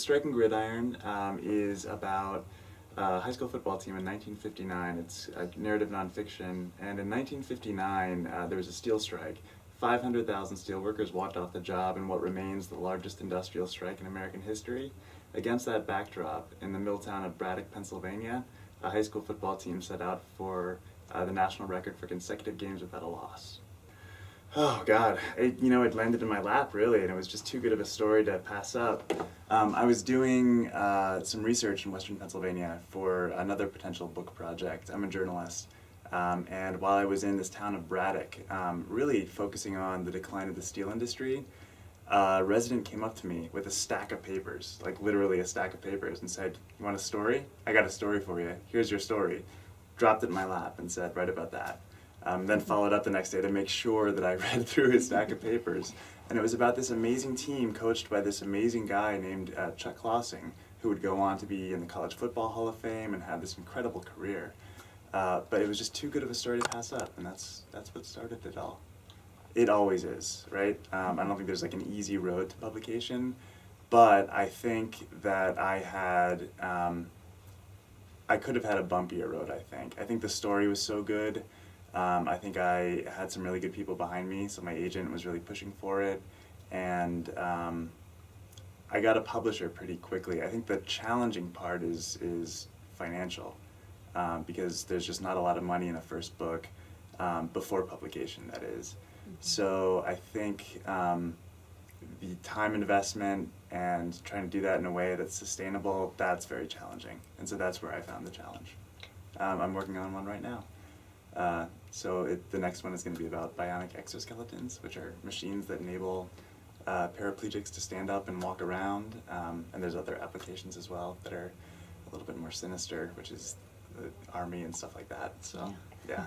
Strike and Gridiron is about a high school football team in 1959. It's a narrative nonfiction, and in 1959 there was a steel strike. 500,000 steel workers walked off the job in what remains the largest industrial strike in American history. Against that backdrop, in the mill town of Braddock, Pennsylvania, a high school football team set out for the national record for consecutive games without a loss. Oh God, it landed in my lap really, and it was just too good of a story to pass up. I was doing some research in Western Pennsylvania for another potential book project. I'm a journalist, and while I was in this town of Braddock, really focusing on the decline of the steel industry, a resident came up to me with a stack of papers, like literally a stack of papers, and said, "You want a story? I got a story for you. Here's your story." Dropped it in my lap and said, "Write about that." Then followed up the next day to make sure that I read through his stack of papers. And it was about this amazing team coached by this amazing guy named Chuck Klossing, who would go on to be in the College Football Hall of Fame and have this incredible career. But it was just too good of a story to pass up, and that's what started it all. It always is, right? I don't think there's like an easy road to publication, but I think that I could have had a bumpier road, I think. I think the story was so good. I think I had some really good people behind me, so my agent was really pushing for it, and I got a publisher pretty quickly. I think the challenging part is financial, because there's just not a lot of money in a first book, before publication, that is. So I think the time investment and trying to do that in a way that's sustainable, that's very challenging. And so that's where I found the challenge. I'm working on one right now. So the next one is going to be about bionic exoskeletons, which are machines that enable paraplegics to stand up and walk around. And there's other applications as well that are a little bit more sinister, which is the army and stuff like that. So, yeah.